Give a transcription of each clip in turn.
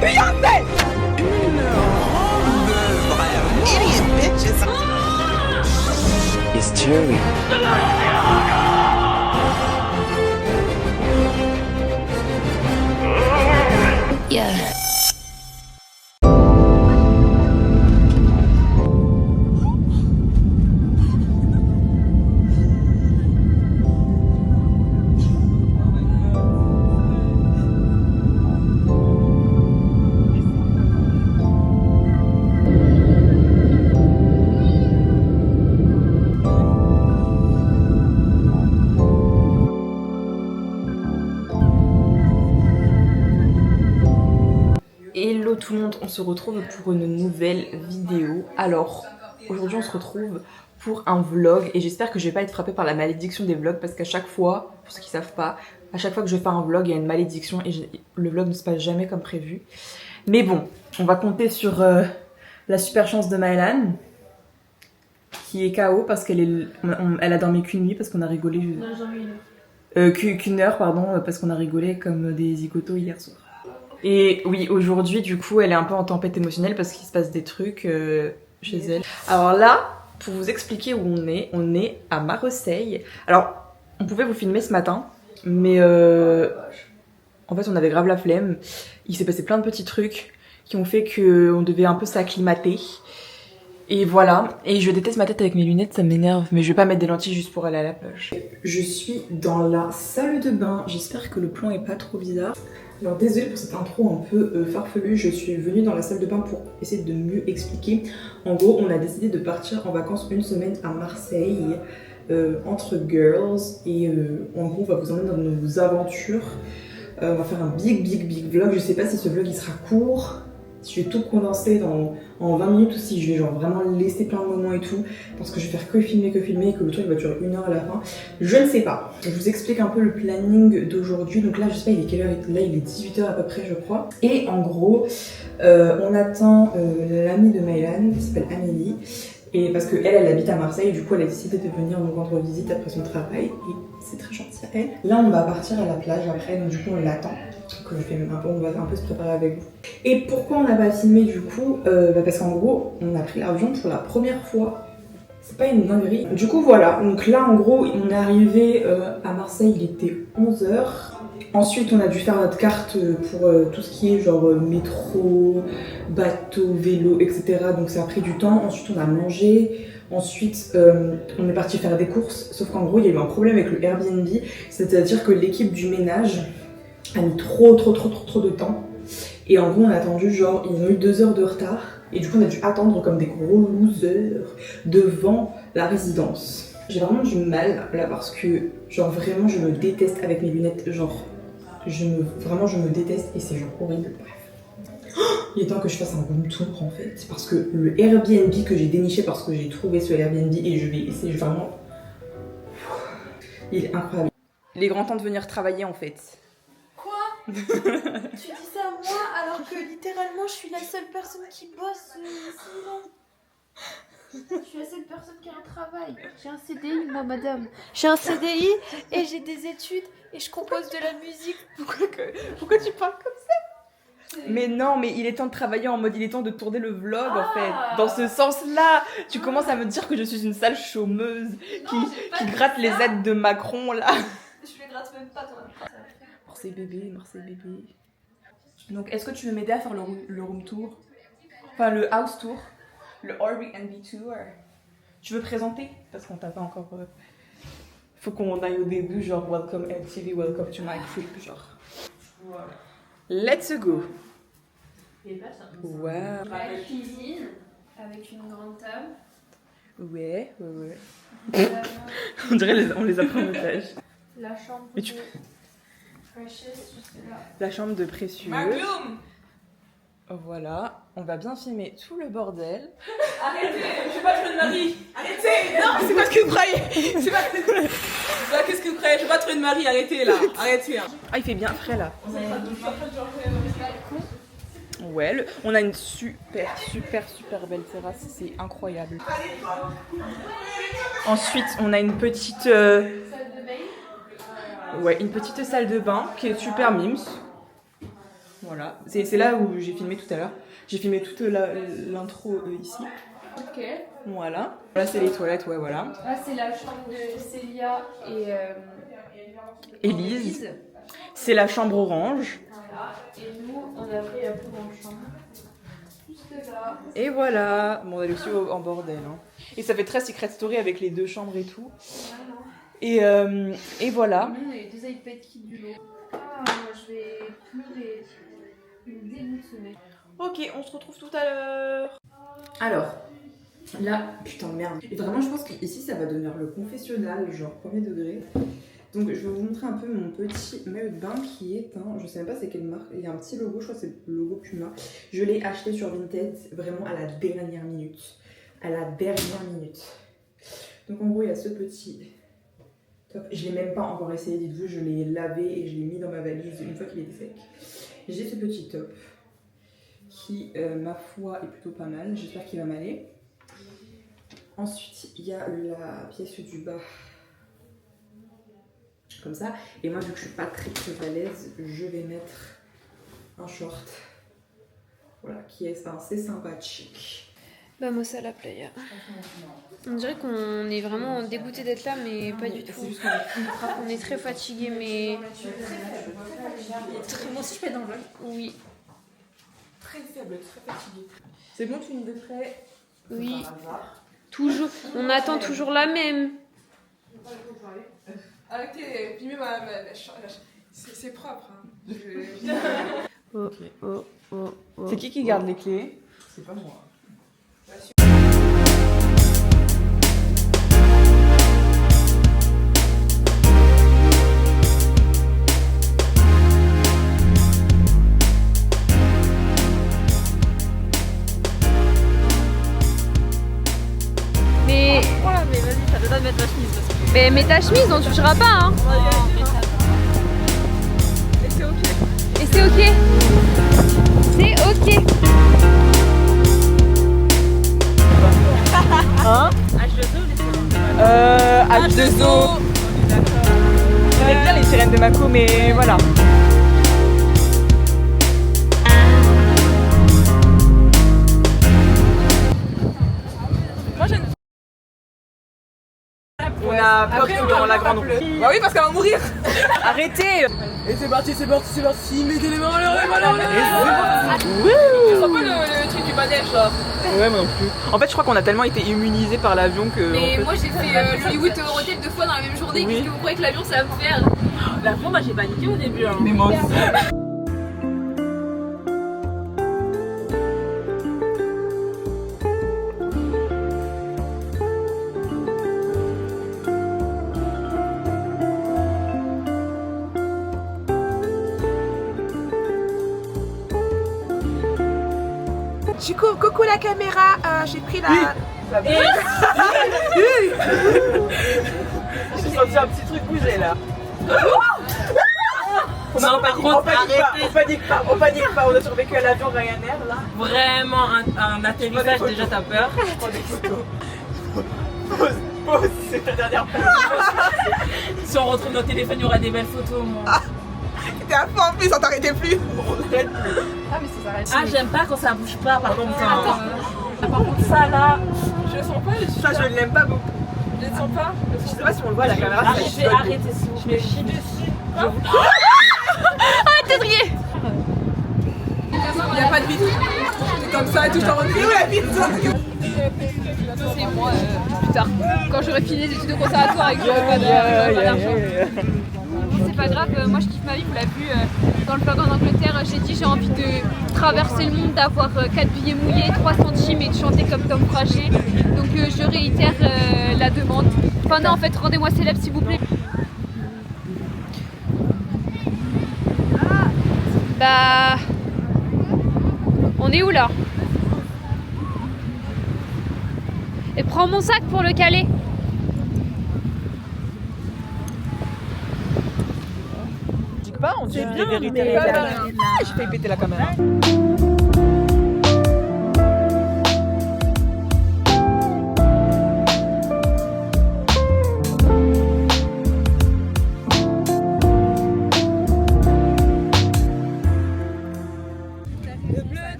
Beyoncé! Idiot bitches. It's Chewy. Yeah. Hello tout le monde, on se retrouve pour une nouvelle vidéo. Alors, aujourd'hui on se retrouve pour un vlog et j'espère que je vais pas être frappée par la malédiction des vlogs parce qu'à chaque fois, pour ceux qui savent pas, à chaque fois que je fais un vlog il y a une malédiction et le vlog ne se passe jamais comme prévu. Mais bon, on va compter sur la super chance de Maëlan qui est KO parce qu'elle a dormi qu'une nuit parce qu'on a rigolé. Qu'une heure pardon, parce qu'on a rigolé comme des zigotos hier soir. Et oui, aujourd'hui, du coup, elle est un peu en tempête émotionnelle parce qu'il se passe des trucs chez elle. Alors là, pour vous expliquer où on est à Marseille. Alors, on pouvait vous filmer ce matin, mais en fait, on avait grave la flemme. Il s'est passé plein de petits trucs qui ont fait qu'on devait un peu s'acclimater. Et voilà, et je déteste ma tête avec mes lunettes, ça m'énerve, mais je vais pas mettre des lentilles juste pour aller à la plage. Je suis dans la salle de bain, j'espère que le plan est pas trop bizarre. Alors désolée pour cette intro un peu farfelue, je suis venue dans la salle de bain pour essayer de mieux expliquer. En gros, on a décidé de partir en vacances une semaine à Marseille, entre girls, et en gros on va vous emmener dans nos aventures. On va faire un big vlog, je sais pas si ce vlog il sera court, si je vais tout condenser en 20 minutes ou si je vais genre vraiment laisser plein de moments et tout, parce que je vais faire que filmer et que le truc va durer 1 heure à la fin. Je ne sais pas. Je vous explique un peu le planning d'aujourd'hui. Donc là, je sais pas, il est quelle heure? Là, il est 18h à peu près, je crois. Et en gros, on attend l'amie de Maëlan, qui s'appelle Amélie. Et parce qu'elle habite à Marseille, du coup, elle a décidé de venir nous rendre visite après son travail. Et c'est très gentil à elle. Là, on va partir à la plage après, donc du coup, on l'attend. Que je fais on va un peu se préparer avec vous. Et pourquoi on n'a pas filmé du coup parce qu'en gros, on a pris l'avion pour la première fois. C'est pas une dinguerie. Du coup, voilà. Donc là, en gros, on est arrivé à Marseille, il était 11h. Ensuite, on a dû faire notre carte pour tout ce qui est genre métro, bateau, vélo, etc. Donc ça a pris du temps. Ensuite, on a mangé. Ensuite, on est parti faire des courses. Sauf qu'en gros, il y a eu un problème avec le Airbnb. C'est-à-dire que l'équipe du ménage a mis trop de temps. Et en gros, on a attendu, genre, ils ont eu 2 heures de retard. Et du coup, on a dû attendre comme des gros losers devant la résidence. J'ai vraiment du mal là parce que, genre, vraiment, je me déteste avec mes lunettes. Genre, vraiment, je me déteste et c'est genre horrible. Bref. Il est temps que je fasse un room tour en fait. Parce que le Airbnb que j'ai déniché, parce que j'ai trouvé ce Airbnb et je vais essayer vraiment. Il est incroyable. Il est grand temps de venir travailler en fait. Tu dis ça à moi alors que littéralement je suis la seule personne qui bosse ici, non? Je suis la seule personne qui a un travail. J'ai un CDI, moi madame. J'ai un CDI et j'ai des études et je compose de la musique. Pourquoi tu parles comme ça? Mais non, mais il est temps de travailler en mode il est temps de tourner le vlog en fait. Dans ce sens-là, tu commences à me dire que je suis une sale chômeuse qui gratte les aides de Macron là. Je les gratte même pas, toi. Marseille bébé. Donc est-ce que tu veux m'aider à faire le room tour? Enfin le house tour, le Airbnb tour. Tu veux présenter? Parce qu'on t'a pas encore... Faut qu'on aille au début genre welcome MTV, welcome to my crib genre. Voilà. Let's go. Wow. La cuisine avec une grande table. Ouais. On dirait on les a pris en otage. La chambre Mais tu... de Precious, juste là. La chambre de précieux. Magnum. Voilà, on va bien filmer tout le bordel. Arrêtez, je suis pas trouver de mari. Arrêtez. Non, c'est pas ce que vous croyez. C'est pas qu'est-ce que vous croyez. Je vais pas trouver de mari. Arrêtez là. Arrêtez. Hein. Ah, il fait bien frais là. Ouais, on a une super belle terrasse, c'est incroyable. Ensuite, on a une petite une petite salle de bain qui est super mimes. Voilà, c'est là où j'ai filmé tout à l'heure. J'ai filmé toute l'intro ici. Ok. Voilà. Là c'est les toilettes, ouais voilà. Là c'est la chambre de Célia et Élise. C'est la chambre orange. Voilà. Et nous on a pris la plus grande chambre. Juste là. Et voilà. Bon, on est aussi en bordel. Hein. Et ça fait très Secret Story avec les 2 chambres et tout. Et voilà. Nous on a les 2 iPad Kids du lot. Ah, je vais pleurer. Il me dégoûte ce mec. Ok, on se retrouve tout à l'heure. Alors, là, putain de merde. Et vraiment, je pense qu'ici, ça va devenir le confessionnal, genre premier degré. Donc, je vais vous montrer un peu mon petit maillot de bain qui est un, je sais même pas c'est quelle marque. Il y a un petit logo, je crois que c'est le logo Puma. Je l'ai acheté sur Vinted, vraiment à la dernière minute. À la dernière minute. Donc, en gros, il y a ce petit top. Je l'ai même pas encore essayé, dites-vous. Je l'ai lavé et je l'ai mis dans ma valise une fois qu'il était sec. J'ai ce petit top qui, ma foi, est plutôt pas mal. J'espère qu'il va m'aller. Ensuite, il y a la pièce du bas. Comme ça. Et moi, vu que je suis pas très à l'aise, je vais mettre un short. Voilà, qui est assez sympathique. Vamos à la playa. On dirait qu'on est vraiment dégoûté d'être là, mais pas du tout. On est très fatigué, mais. Moi aussi, je peux dans le vlog. Oui. Très faible, très fatiguée. C'est bon, tu me prêt? Oui. Toujours. On attend toujours la même. Arrêtez, filmez c'est propre. Hein. C'est qui garde les clés? C'est pas moi. Mais. Voilà, mais vas-y, ça te donne de mettre ta chemise. Parce que... Mais mets ta chemise, on touchera pas, hein. Et c'est ok. Et c'est ok. C'est ok. Hein? H2O. J'aime bien les sirènes de Mako, mais voilà. Moi j'aime. On a peur dans la grande roue. Bah oui, parce qu'elle va mourir. Arrêtez! Et c'est parti. Mettez les mains en l'air, Wouh! C'est un peu le truc du manège là. Ouais, moi non plus. En fait, je crois qu'on a tellement été immunisés par l'avion que. Mais en fait... moi j'ai fait Hollywood Eurotel 2 fois dans la même journée. Oui. Qu'est-ce que vous croyez que l'avion ça va me faire? L'avion, moi j'ai paniqué au début. Hein. Mais moi aussi. Du coup, coucou la caméra, j'ai pris la... J'ai senti un petit truc bouger là. Non, par contre, arrêtez. On panique pas, on a survécu à l'avion Ryanair là. Vraiment, un atterrissage, déjà t'as peur. Je prends des photos. Pause, c'est ta dernière pause. Si on retrouve nos téléphones, il y aura des belles photos. Moi. T'es à fond en plus, on t'arrêtait plus. Ah, j'aime pas quand ça bouge pas, par contre. Par contre, ça là, Je le sens pas, je suis Ça, je ne l'aime pas beaucoup. Je le sens pas. Je sais pas si on le voit à la caméra. arrêtez, arrêtez, s'il vous plaît. Je chie dessus. Arrête de briller. Il n'y a pas de vitre. C'est comme ça, et tout en mode. Où la vitre? C'est moi plus tard. Quand j'aurai fini les études au conservatoire et que j'aurai pas d'argent. C'est pas grave, moi je kiffe ma vie, vous l'avez vu dans le vlog en Angleterre, j'ai dit j'ai envie de traverser le monde, d'avoir 4 billets mouillés, 3 centimes et de chanter comme Tom Frager. Donc je réitère la demande. Enfin non en fait rendez-moi célèbre s'il vous plaît. Bah... On est où là? Et prends mon sac pour le caler. Je dis pas, on dit C'est des bien, vérités. mais pas mal. Ah, j'ai failli péter la caméra.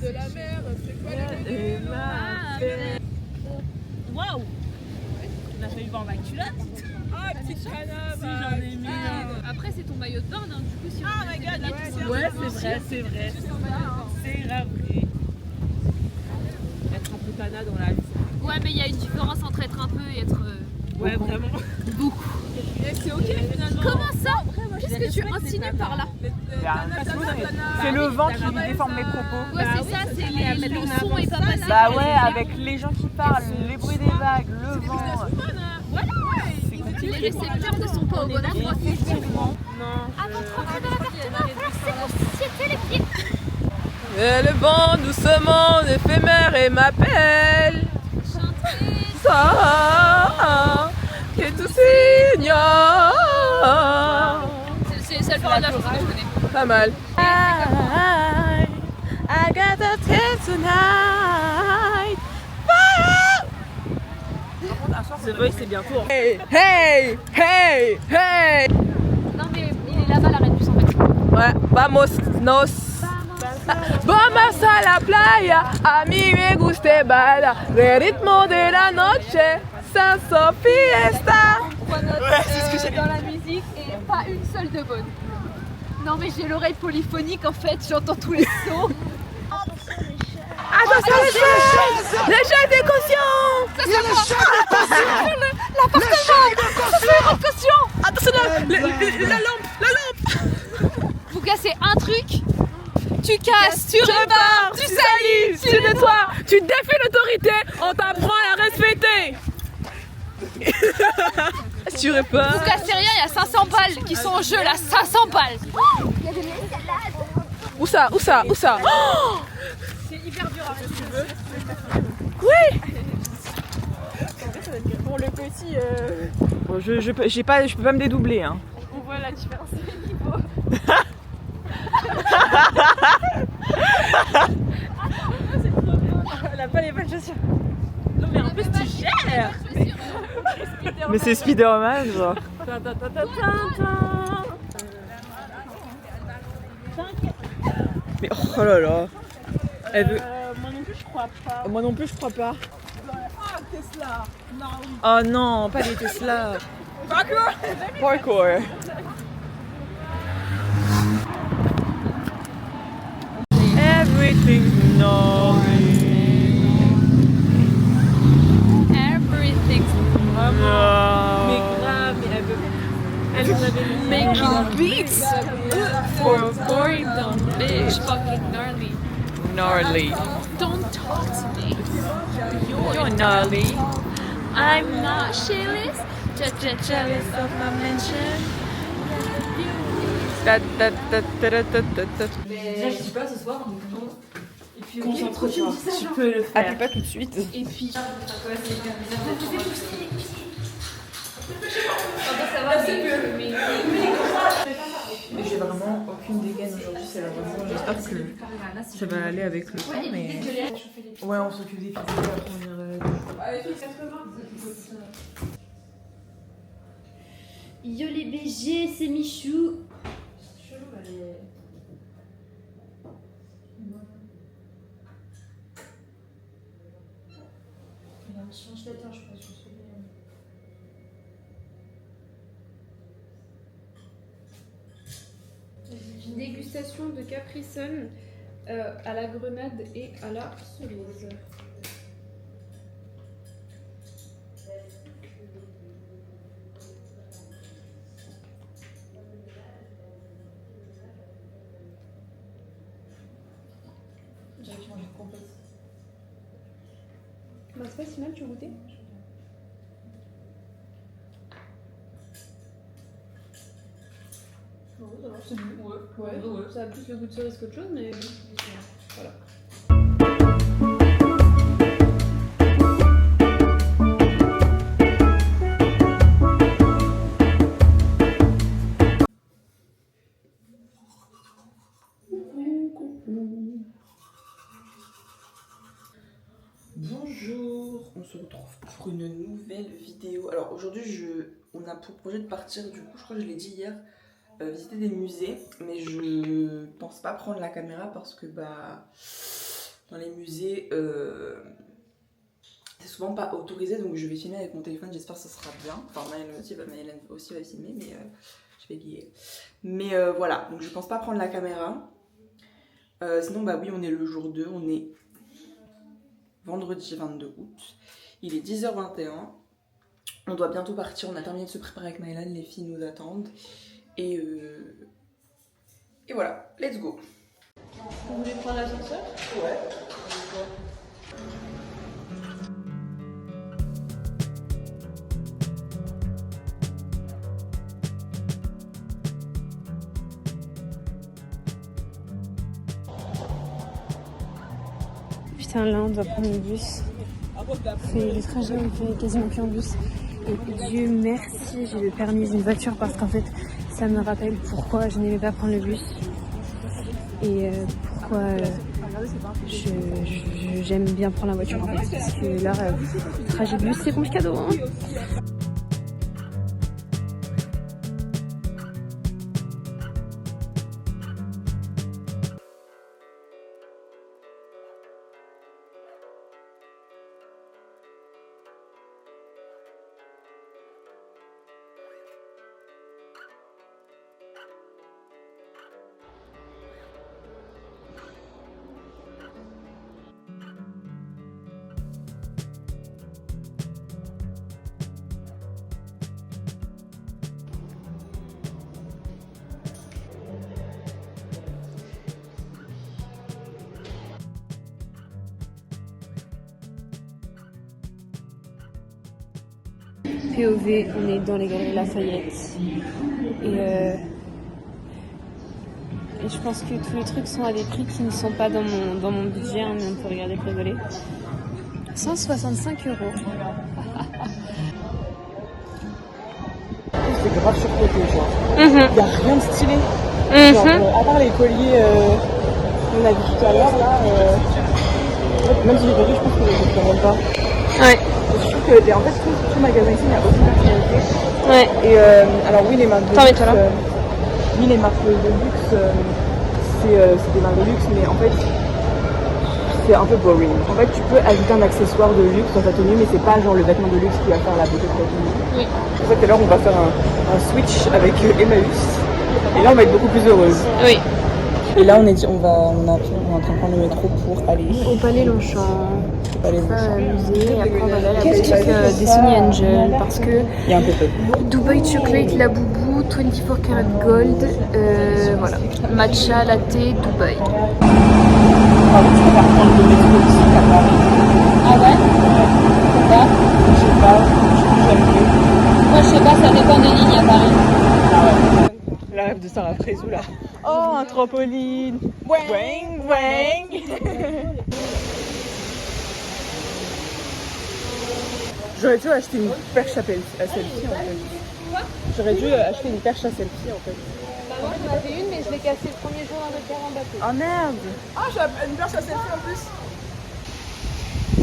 de la mer, c'est quoi les Waouh! On a failli voir ma culotte. Ah, petite canne, Si j'en ai mis. Après, c'est ton maillot de bain, hein, du coup, si Oh my god, Ouais, c'est vrai. C'est grave vrai. Être un peu tana dans la vie. Ouais, mais il y a une différence entre être un peu et être Ouais, vraiment. beaucoup. Et c'est ok finalement. Comment ça? Qu'est-ce que tu insinues par là? C'est le vent qui déforme mes propos. Ouais, c'est ça, c'est le son est pas passé. Bah ouais, avec les gens qui parlent, les bruits des vagues, le vent. Les récepteurs ne sont pas au bon endroit. Effectivement. Avant de rentrer dans l'appartement, il va falloir s'écouter les pieds. Et le vent doucement éphémère et m'appelle. Ça, que tout s'ignore. C'est les seules paroles de la chanson que je connais. Pas mal. I got the taste tonight. The Voice, c'est bientôt. Hey, hey, hey, hey. Non, mais il est là-bas, l'arrête plus en fait. Ouais, vamos, nos. Vamos a la playa, a mí me gusta bailar, el ritmo de la noche, salsa fiesta. C'est ce que j'ai dans la musique et pas une seule de bonne. Non, mais j'ai l'oreille polyphonique en fait, j'entends tous les sons. Attention les chaises! Les chaises des cautions! Ça c'est moi! L'appartement! Ça c'est votre caution! Attention la lampe! Vous cassez un truc, tu casses, tu répares, Tu salis, tu nettoies, tu défies l'autorité, on t'apprend à la respecter! Tu répares? Vous cassez rien, il y a 500 balles qui sont en jeu là, 500 balles! Où ça? Oh C'est hyper dur à mettre, si tu veux. oui! Pour le petit, Bon, je peux pas me dédoubler. Hein. on voit la différence de niveau. Elle a pas les bonnes chaussures. Non, mais en plus, tu gères! Mais c'est Spider-Man, genre. Mais oh là là. Elle veut... Moi non plus, je crois pas. Moi non plus, je crois pas. Ah, Tesla! Non, oui. Oh non, pas des Tesla. Parkour. Everything's gnarly. Everything's Mais grave, mais elle en avait mis. making beats for a boring dumb bitch. Fucking gnarly. Gnarly. Don't talk to me. You're gnarly. I'm not jealous. Just jealous of my mention. Ta ta ta ta ta ta ta. Déjà, je dis pas ce soir, donc non. Et puis, Concentre-toi. Tu peux le faire. Pas tout de suite. Et puis. Mais j'ai vraiment aucune dégaine aujourd'hui, c'est la vraie. J'espère que ça va aller avec le temps, mais. Ouais, on s'occupe des pizzas, après on ira. Yo les BG, c'est Michou. Dégustation de Capri Sun à la grenade et à la cerise. Bah, c'est pas si mal, tu veux goûter? C'est bon, ouais. Ça a plus le goût de cerise qu'autre chose, mais voilà. Bonjour, on se retrouve pour une nouvelle vidéo. Alors aujourd'hui, on a pour projet de partir, du coup je crois que je l'ai dit hier, visiter des musées, mais je pense pas prendre la caméra parce que bah dans les musées, c'est souvent pas autorisé, donc je vais filmer avec mon téléphone, j'espère que ça sera bien. Enfin, Maëlène aussi va filmer, mais je vais guider. Mais voilà, donc je pense pas prendre la caméra. Sinon, bah oui, on est le jour 2, on est vendredi 22 août. Il est 10h21. On doit bientôt partir, on a terminé de se préparer avec Maëlène, les filles nous attendent. Et voilà, let's go. Vous voulez prendre l'ascenseur? Ouais. Putain, là on doit prendre le bus. C'est le trajet, on fait quasiment plus en bus. Et Dieu merci, j'ai le permis d'une voiture parce qu'en fait ça me rappelle pourquoi je n'aimais pas prendre le bus. Et pourquoi j'aime bien prendre la voiture en fait. Parce que là, trajet bus c'est bon cadeau. Hein. POV, on est dans les galeries Lafayette et je pense que tous les trucs sont à des prix qui ne sont pas dans mon budget, hein, mais on peut regarder pour rigoler. 165 €. C'est grave surcoté, genre. Y a rien de stylé. Genre, à part les colliers qu'on a vu tout à l'heure, là, même si j'ai pas vu, je pense que je ne même pas. Ouais. Je trouve que, en fait, tout le magasin ici, il y a aucune personnalité. Ouais. Et alors oui, les marques de luxe, oui, les marques de luxe, c'est des marques de luxe, mais en fait, c'est un peu boring. En fait, tu peux ajouter un accessoire de luxe dans ta tenue, mais c'est pas genre le vêtement de luxe qui va faire la beauté de ta tenue. Oui. En fait, tout à l'heure, on va faire un switch avec Emmaüs, et là, on va être beaucoup plus heureuse. Oui. Et là, on est en train de prendre le métro pour aller Au Palais Longchamp. aller Musée, et après on va aller à la boutique des Sony Angel parce que Il y a un peu. Dubai Chocolate, la boubou, 24 karat gold, voilà, matcha, latte, Dubaï. Ah ouais? Pourquoi? Je sais pas, j'aime mieux. Moi je sais pas, ça dépend des lignes à Paris. La rêve de Sarah Frézou là. Oh, un trampoline! Wang, wang! J'aurais dû acheter une perche à selfie en fait. Quoi? J'aurais dû acheter une perche à selfie en fait. Bah moi j'en avais une mais je l'ai cassée le premier jour dans le terrain en bateau. Oh merde! Ah, j'ai une perche à selfie en plus!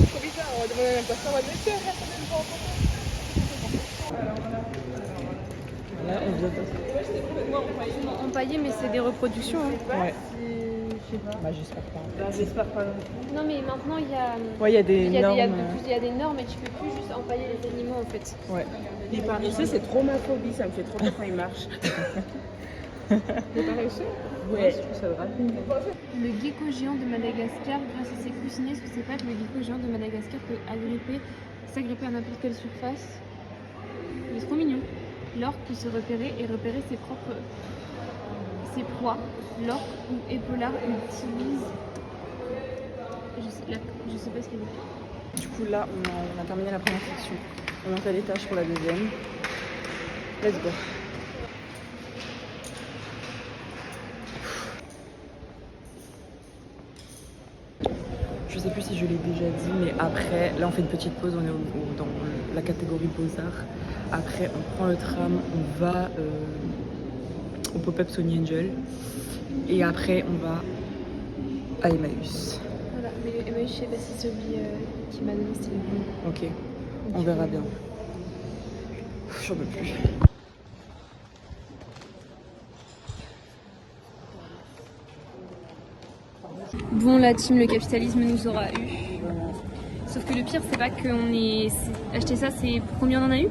Trop bizarre, on va demander à la personne, on va dire tiens, regarde, ça pas encore. Là, on vient de Empaillé mais c'est des reproductions. Hein. Ouais. Je sais pas. Bah, j'espère pas. Bah, j'espère pas. Non mais maintenant il y a... Ouais, il y a des normes. Il y a des normes et tu peux plus juste empailler les animaux en fait. Ouais. Les paresseux, c'est trop ma phobie, ça me fait trop peur quand ils marchent. Les paresseux? Ouais, je trouve ça grave. Le gecko géant de Madagascar, grâce à ses coussinets sous ses pattes, le gecko géant de Madagascar peut s'agripper à n'importe quelle surface. Il est trop mignon. L'orque peut se repérer et repérer ses proies. L'orque ou épaulard utilise... Je sais pas ce qu'il veut. Du coup, là, on a terminé la première section. On a fait les tâches pour la deuxième. Let's go. Je sais plus si je l'ai déjà dit, mais après, là on fait une petite pause, on est dans la catégorie Beaux-Arts. Après, on prend le tram, on va au pop-up Sony Angel. Et après, on va à Emmaüs. Voilà, mais le Emmaüs, je sais pas si c'est celui qui m'a donné c'était le bon. Ok, on verra bien. J'en peux plus. Bon, la team, le capitalisme nous aura eu. Sauf que le pire, c'est pas qu'on ait acheté ça, c'est pour combien on en a eu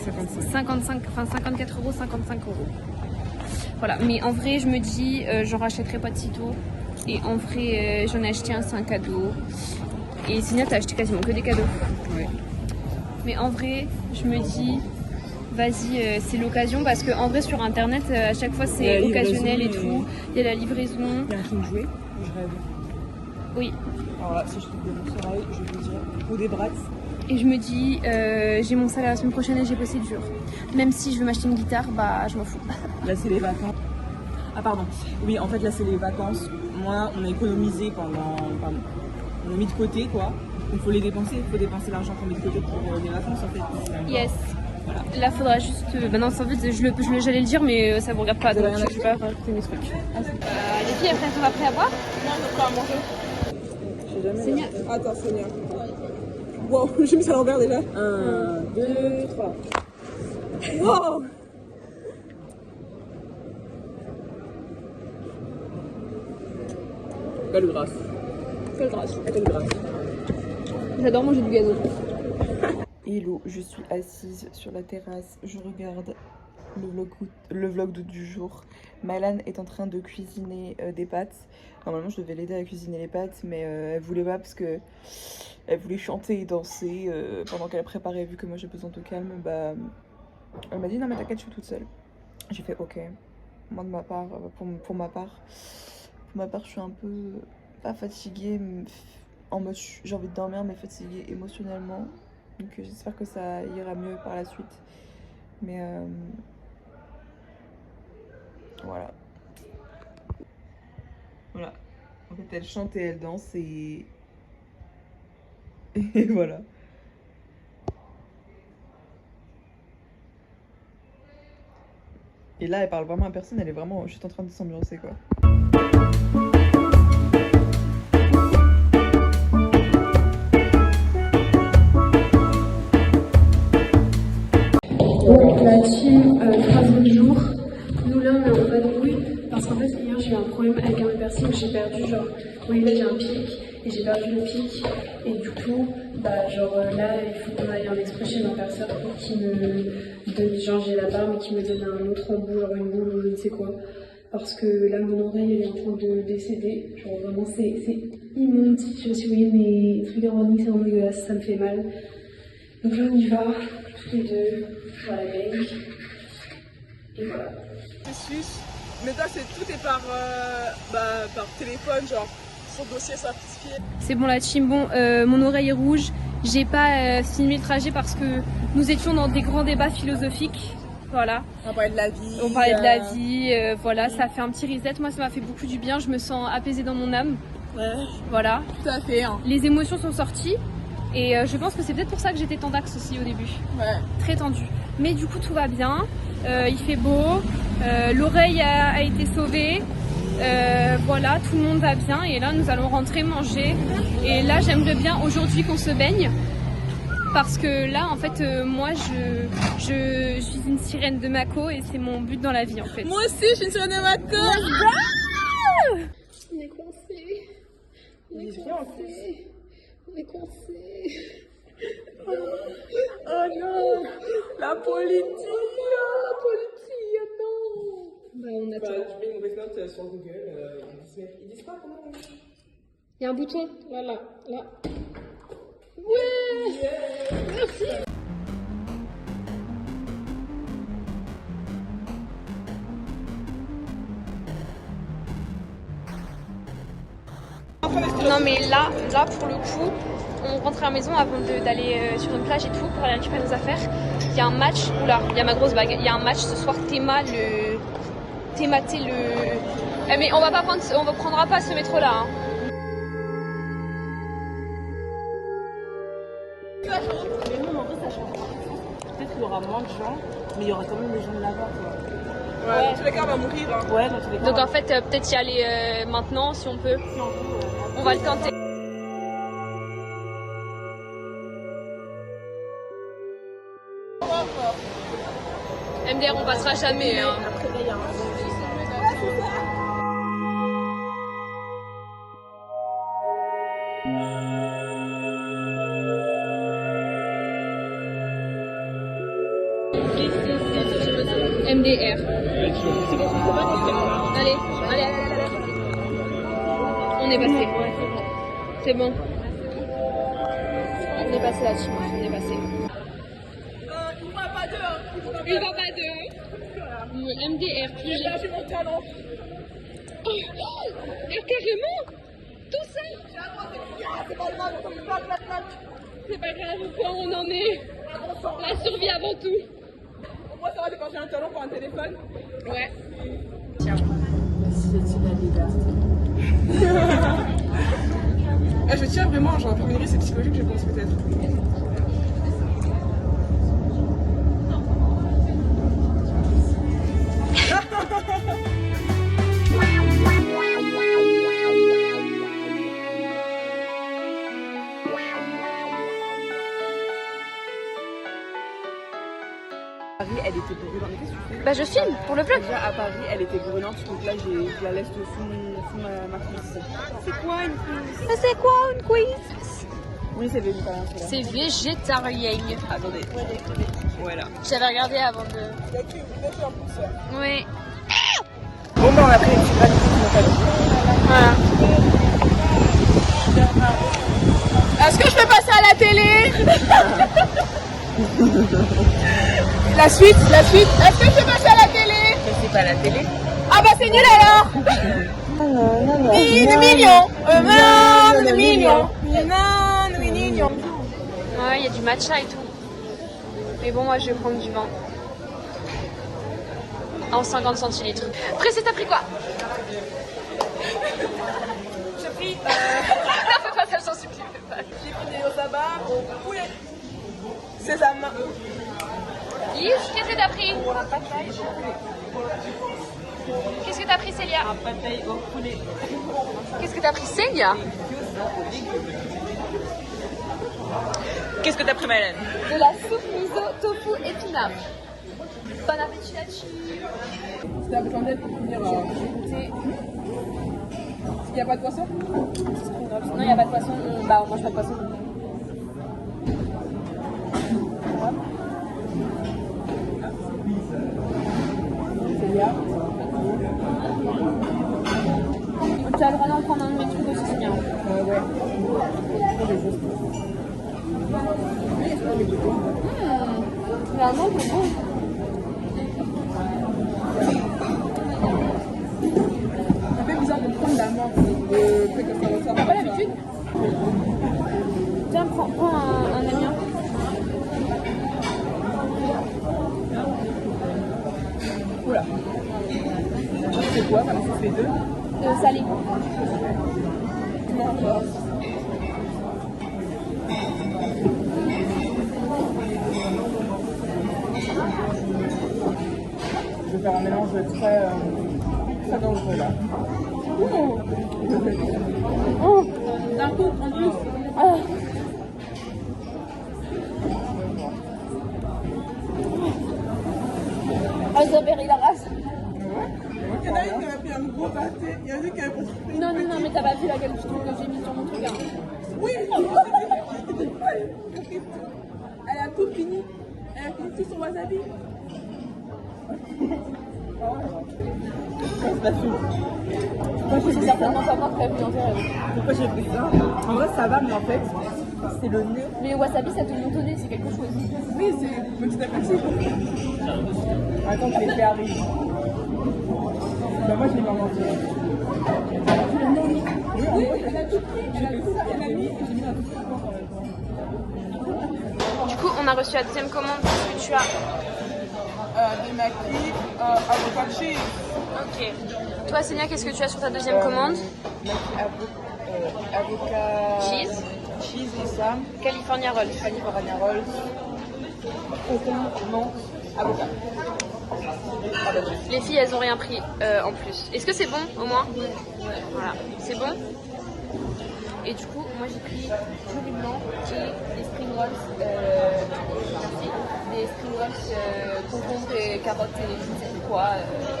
55, enfin 54 euros, 55 euros. Voilà, mais en vrai, je me dis, j'en rachèterai pas de sitôt. Et en vrai, j'en ai acheté un, c'est un cadeau. Et Signa, t'as acheté quasiment que des cadeaux. Ouais. Mais en vrai, je me dis, vas-y, c'est l'occasion parce qu'en vrai, sur internet, à chaque fois, c'est occasionnel et tout. Il y a la livraison. Il y a un film joué, je rêve. Oui. Alors là, si je te donne mon soleil, je vais te dire, ou des brats. Et je me dis, j'ai mon salaire la semaine prochaine et j'ai bossé dur. Même si je veux m'acheter une guitare, bah je m'en fous. Là, c'est les vacances. Ah, pardon. Oui, en fait, là, c'est les vacances. Moi, on a économisé pendant. Pardon. On a mis de côté, quoi. Donc, il faut les dépenser. Il faut dépenser l'argent qu'on met de côté pour les vacances, en fait. Yes. Voilà. Là, faudra juste. Maintenant, en fait, j'allais le dire, mais ça vous regarde pas. Donc, je vais pas rajouter mes trucs. Les filles, après, sont pas prêtes à boire? Non, on est prêt à manger. Seigneur. Attends, Seigneur. Wow, j'ai mis ça à l'envers déjà. 1, 2, 3. Wow. Quelle grâce. Quelle grâce. Quelle grâce. J'adore manger du gazon. Hello, je suis assise sur la terrasse, je regarde le vlog du jour. Mylan est en train de cuisiner des pâtes. Normalement je devais l'aider à cuisiner les pâtes, mais elle voulait pas parce que elle voulait chanter et danser pendant qu'elle préparait. Vu que moi j'ai besoin de calme, bah elle m'a dit non mais t'inquiète, je suis toute seule. J'ai fait ok. Moi de ma part, pour ma part je suis un peu pas fatiguée, en mode j'ai envie de dormir mais fatiguée émotionnellement. Donc j'espère que ça ira mieux par la suite. Mais voilà. Voilà. En fait, elle chante et elle danse et voilà. Et là, elle parle vraiment à personne, elle est vraiment juste en train de s'ambiancer, quoi. Donc la team, troisième jour, nous là on est en vadrouille parce qu'en fait hier j'ai eu un problème avec un piercing, j'ai perdu genre, oui là j'ai un pic et j'ai perdu le pic et du coup bah genre là il faut qu'on aille en exprès chez un perceur pour qu'il me donne, genre j'ai la barre mais qu'il me donne un autre embout, genre une boule ou je ne sais quoi. Parce que là mon oreille elle est en train de décéder, genre vraiment c'est immonde, je sais pas si vous voyez mes trucs ironiques, c'est vraiment dégueulasse, ça me fait mal. Donc là on y va, tous les deux, voilà baigne. Et voilà. Mais toi, tout est par téléphone, genre sur dossier certifié. C'est bon la team, bon mon oreille est rouge, j'ai pas filmé le trajet parce que nous étions dans des grands débats philosophiques. Voilà. On parlait de la vie. On parlait de la vie, voilà, ça a fait un petit reset. Moi ça m'a fait beaucoup du bien, je me sens apaisée dans mon âme. Ouais. Voilà. Tout à fait. Hein. Les émotions sont sorties. Et je pense que c'est peut-être pour ça que j'étais tendax aussi au début. Ouais. Très tendue. Mais du coup tout va bien, il fait beau, l'oreille a été sauvée, voilà, tout le monde va bien et là nous allons rentrer manger. Et là j'aimerais bien aujourd'hui qu'on se baigne. Parce que là en fait moi je suis une sirène de Mako et c'est mon but dans la vie en fait. Moi aussi je suis une sirène de Mako. On est coincés. On est coincés. On est coincés. Oh non. La politique. La politique, non. Bah on attend. Tu mets une mauvaise note sur Google, ils disent quoi comment? Il y a un bouton, là. Ouais. Merci. Non mais là pour le coup, on rentre à la maison avant d'aller sur une plage et tout pour aller récupérer nos affaires. Il y a un match, oula, il y a ma grosse bague, il y a un match ce soir Thématé le... mais on prendra pas ce métro là. Hein. Mais non, en vrai, ça change pas. Peut-être qu'il y aura moins de gens, mais il y aura quand même des gens de là-bas, quoi. Ouais, dans tous les cas, on va mourir. Hein. Ouais, dans tous les cas. Donc en fait, peut-être y aller maintenant si on peut. Si on peut, On va le tenter. MDR, on passera jamais. Hein. Après, là, il y a un MDR. Allez. On est passé. C'est bon. On est passé là-dessus. On est passé. Il ne va pas deux. Il va pas deux. MDR. J'ai lâché mon talon. Carrément. Tout ça. C'est pas grave, on peut pas C'est pas grave. Au point où on en est. La survie avant tout. Moi, ça va quand j'ai un talon pour un téléphone. Ouais. Je tiens vraiment, genre, pour c'est psychologique, je pense peut-être. Paris, elle était brûlante. Qu'est-ce que tu fais? Bah je filme pour le vlog. Déjà à Paris, elle était brûlante, donc là je la laisse sous ma cuisse. C'est quoi une cuisse? C'est quoi une quiz? Oui, c'est végétarien. C'est végétarien. Attendez. Voilà. J'avais regardé avant de... Oui. Bon bah on a pris une petite gravité sur notre avis. Voilà. Est-ce que je peux passer à la télé? La suite. Est-ce que je peux passer à la télé? Mais c'est pas la télé. Ah bah c'est nul alors. Mignon. Ouais, il y a du matcha et tout. Mais bon, moi je vais prendre du vin. En 50 centilitres. Précis, t'as pris quoi? J'ai pris Fais pas ça, j'en supplie. J'ai pris des yosaba au poulet. Sésame. Lise, qu'est-ce que t'as pris? Qu'est-ce que t'as pris, Célia? Un pâté au poulet. Qu'est-ce que t'as pris, Célia? Qu'est-ce que t'as pris, Malène? De la soupe miso, tofu, épinards. Bon appétit là-dessus. C'était un peu d'aide pour finir goûter. Il n'y a pas de poisson? Non, il n'y a pas de poisson. Bah, on mange pas de poisson. Tu as le droit d'en prendre un de mes trucs aussi, c'est bien. Ouais. Vraiment, c'est bon. Ça fait bizarre de prendre la menthe, de fait que ça ressort. T'as pas l'habitude? Tiens, prends un amiens. Oula. C'est quoi? Ça me fait deux. Salé. Je vais faire un mélange très dangereux là. D'un coup, en plus. Ah, ça périt la race. Il y en a une qui a pris un gros pâté, il y en a une qui a pris. Non, mais t'as pas vu la gueule du truc que j'ai mis sur mon truc. Hein. Oui, elle a tout fini. Elle a fini tout son wasabi. C'est certainement pas moi qui a vu dans tes rêves. Pourquoi j'ai pris ça? En vrai, ça va, mais en fait, c'est le nez. Mais le wasabi, ça te monte au nez, c'est quelque chose. Oui, c'est petit à petit. Attends, je l'ai fait arriver. Bah, moi, je l'ai pas mangé. Oui, elle a tout pris. Elle a tout ça, elle a mis et j'ai mis un tout en même temps. Du coup, on a reçu la deuxième commande. Qu'est-ce que tu as? Des maquis, avocat cheese. Ok. Toi, Sénia, qu'est-ce que tu as sur ta deuxième commande? Avocat. Cheese. Cheese et Sam. California Rolls. California Rolls. Non. Avocat. Les filles, elles ont rien pris en plus. Est-ce que c'est bon, au moins? Voilà. C'est bon? Et du coup, moi j'ai pris du riz blanc et des spring rolls, merci, des spring rolls concombres et carottes et je ne sais plus quoi,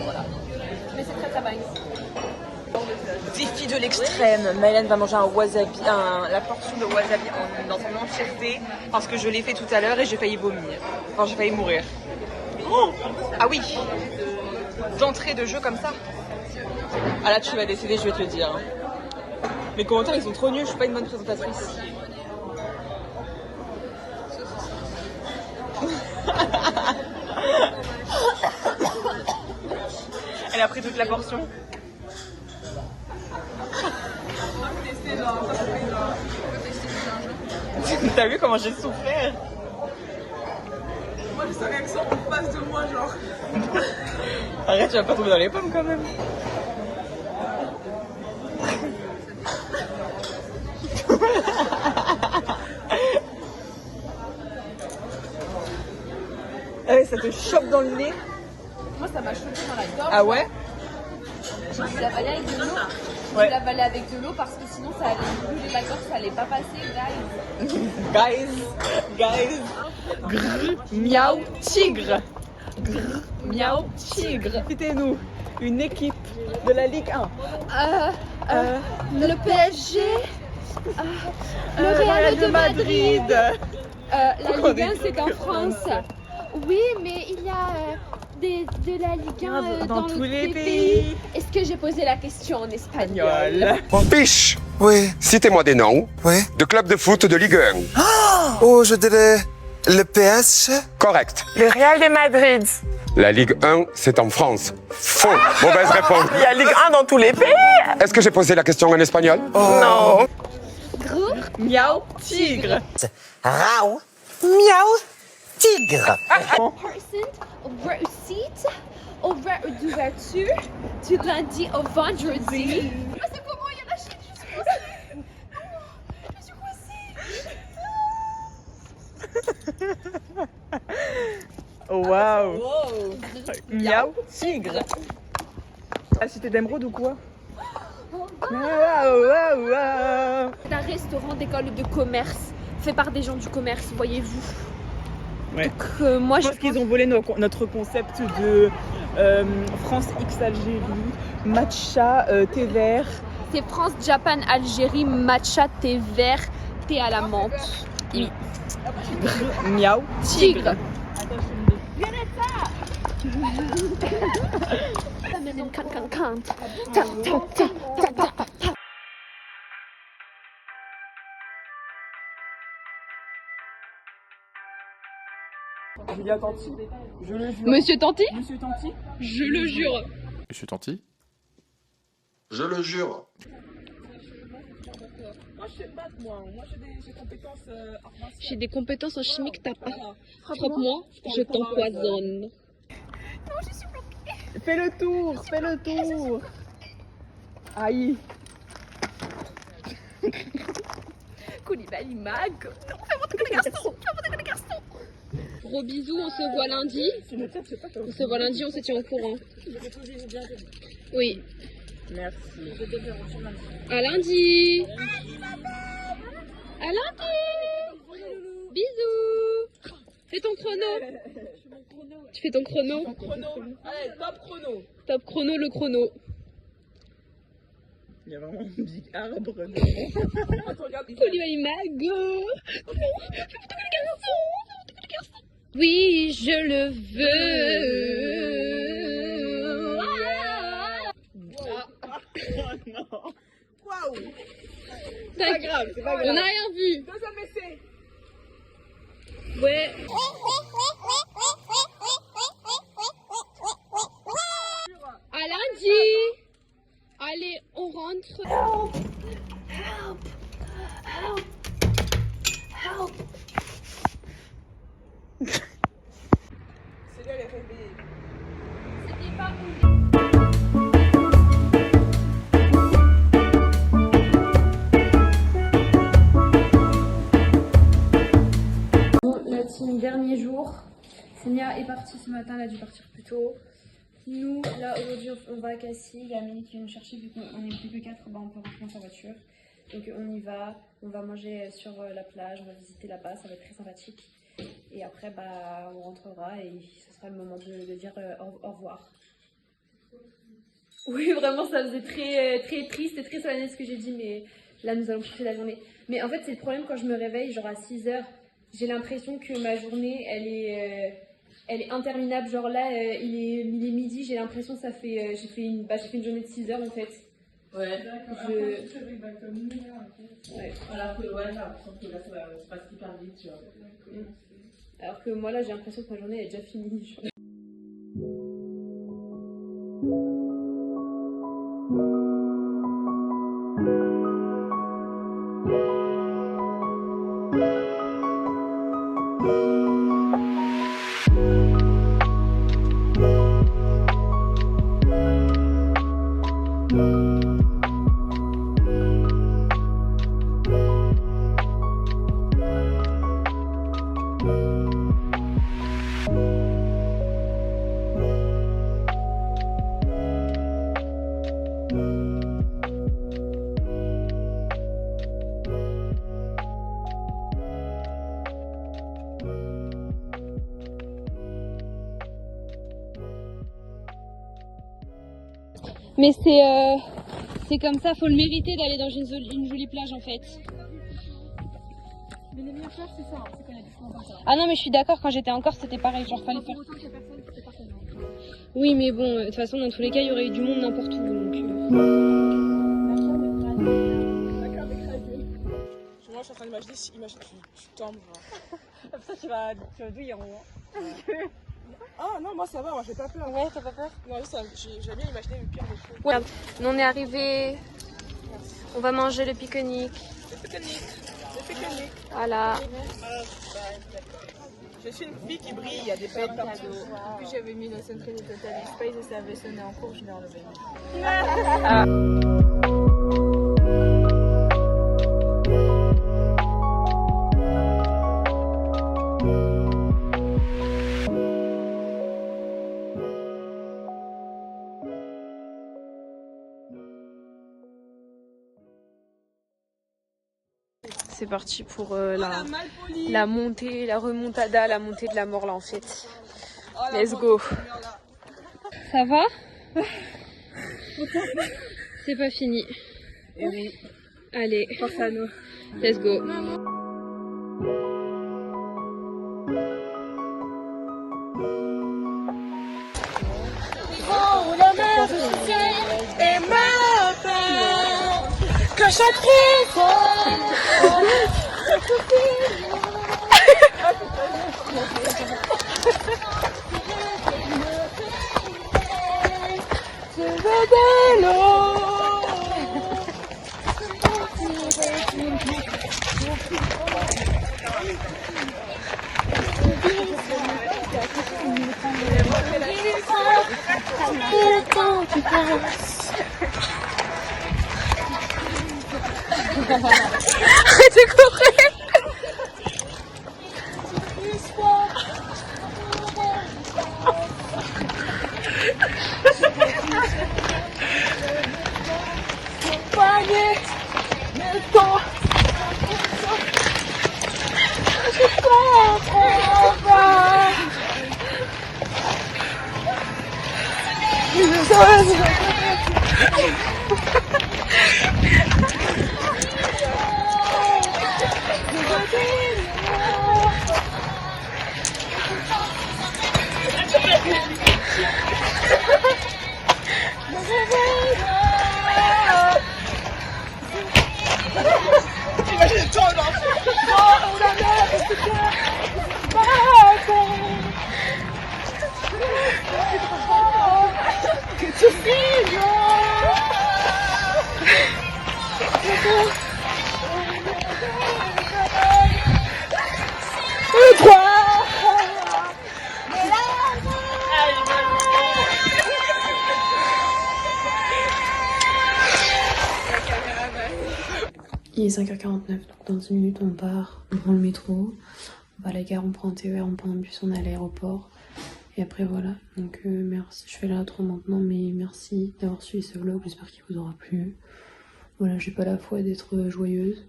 voilà. Mais c'est très très bien. défi de l'extrême. Maëlène va manger un wasabi, la portion de wasabi dans son entièreté parce que je l'ai fait tout à l'heure et j'ai failli vomir. Enfin, j'ai failli mourir. Oh ah oui, d'entrée de jeu comme ça. Ah là, tu vas décider, je vais te le dire. Mes commentaires, ils sont trop nuls, je suis pas une bonne présentatrice. Elle a pris toute la portion. T'as vu comment j'ai souffert? Moi, sa réaction en face de moi, genre. Arrête, tu vas pas tomber dans les pommes quand même. Ah ouais, ça te chope dans le nez. Moi, ça m'a chopé dans la gorge. Ah ouais? Je l'ai avalé avec de l'eau. Ouais. Je l'ai avalé avec de l'eau parce que sinon, ça allait brûler la gorge, ça allait pas passer, Guys. Grrr, miaou, tigre. Grrr, miaou, tigre. Citez-nous une équipe de la Ligue 1. Le PSG, le Real de Madrid. La Ligue 1, c'est en France. Oui, mais il y a de la Ligue 1 dans tous les pays. Est-ce que j'ai posé la question en espagnol? Piche. Oui. Citez-moi des noms. Oui. De clubs de foot de Ligue 1. Oh, je dirais le PSG. Correct. Le Real de Madrid. La Ligue 1, c'est en France. Faux. Mauvaise réponse. Il y a Ligue 1 dans tous les pays. Est-ce que j'ai posé la question en espagnol? Non. Miaou, tigre. Rao. Miaou. Tigre. Person, receipt, d'ouverture, du lundi au vendredi. Ah, c'est comment il y a la Chine? Je suis coincée. Waouh. Miaou, tigre. La cité d'émeraude ou quoi? C'est un restaurant d'école de commerce fait par des gens du commerce, voyez-vous. Ouais. Donc, moi, Je pense qu'ils ont volé notre concept de France X Algérie, matcha, thé vert. c'est France, Japan, Algérie, matcha, thé vert, thé à la menthe. Oui. Miaou, Tigre. Julia Tanti, je le jure. Monsieur Tanti? Monsieur Tanti? Je le jure. Monsieur Tanti? Je le jure. Moi, je sais pas, moi j'ai des compétences J'ai des compétences en chimique, t'as pas. Frappe-moi, je t'empoisonne. Fais le tour, fais le tour. Aïe. Koulibaly Mag. Non, fais-moi les garçons. Fais-moi les garçons. Gros bisous, on se voit lundi. On se voit lundi, on se tient au courant. Oui. Merci. À lundi. À lundi. Bisous. Fais ton chrono. Tu fais ton chrono. Allez, top chrono. Top chrono, le chrono. Il y a vraiment un big arbre. Koulibaly Mag. Non, fais-moi tomber les garçons. Oui, je le veux. Non. Waouh. C'est pas grave, on n'a rien vu. Deuxième essai. Ouais. À lundi. Allez, on rentre. Help! Help! Help! Help! C'est là les réveillés. C'était pas la team dernier jour. Senia est partie ce matin, elle a dû partir plus tôt. Nous, là, aujourd'hui, on va à Cassis. Il y a Amélie qui vient nous chercher, vu qu'on est plus que 4, bah, on peut rentrer dans sa voiture. Donc on y va, on va manger sur la plage, on va visiter là-bas, ça va être très sympathique. Et après, bah, on rentrera et ce sera le moment de dire au revoir. Oui, vraiment, ça faisait très triste et très solennel ce que j'ai dit, mais là, nous allons chercher la journée. Mais en fait, c'est le problème quand je me réveille, genre à 6h, j'ai l'impression que ma journée, elle est interminable. Genre là, il est midi, j'ai l'impression que ça fait, j'ai fait une journée de 6 heures en fait. Ouais. Ouais. Alors que ouais, j'ai l'impression que là, ça passe hyper vite, tu vois. Alors que moi là, j'ai l'impression que ma journée elle est déjà finie. Genre. Mais c'est comme ça, faut le mériter d'aller dans une jolie plage en fait. Mais les meilleures plages, c'est ça, c'est quand il y a du fond comme ça. Ah non, mais je suis d'accord, quand j'étais en Corse, c'était pareil, genre fallait faire. Oui, mais bon, de toute façon, dans tous les cas, il y aurait eu du monde n'importe où. Donc, Moi, je suis en train d'imaginer si tu tombes. Comme ça, tu vas douiller en haut. Ah non, moi ça va, moi j'ai pas peur. Ouais, t'as pas peur? Non, j'ai bien imaginé le pire des choses. Ouais. Nous, on est arrivés. On va manger le pique-nique. Le pique-nique. Voilà. Je suis une fille qui brille, il y a des paillettes partout. Puis j'avais mis le Century Total Space et ça avait sonné en cours, je l'ai enlevé. C'est parti pour la montée, la remontada, la montée de la mort là en fait. Let's go. Ça va? C'est pas fini. Allez, force à nous. Let's go. Oh, la mer du ciel est ma paix, que chaque Arrêtez de courir. Il est 5h49, donc dans 10 minutes on part, on prend le métro, on va à la gare, on prend un TER, on prend un bus, on est à l'aéroport. Et après voilà, donc merci, je fais l'intro maintenant, mais merci d'avoir suivi ce vlog, j'espère qu'il vous aura plu. Voilà, j'ai pas la foi d'être joyeuse,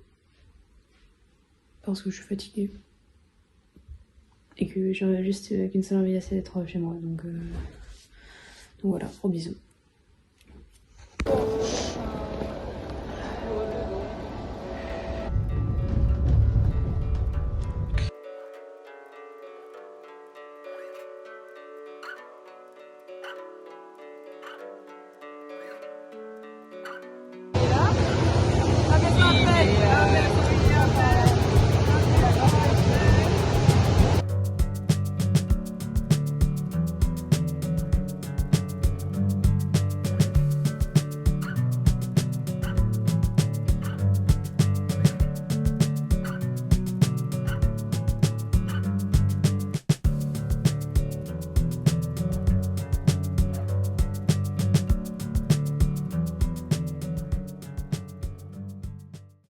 parce que je suis fatiguée. Et que j'ai juste qu'une seule envie, c'est d'être chez moi, donc voilà, gros bisous.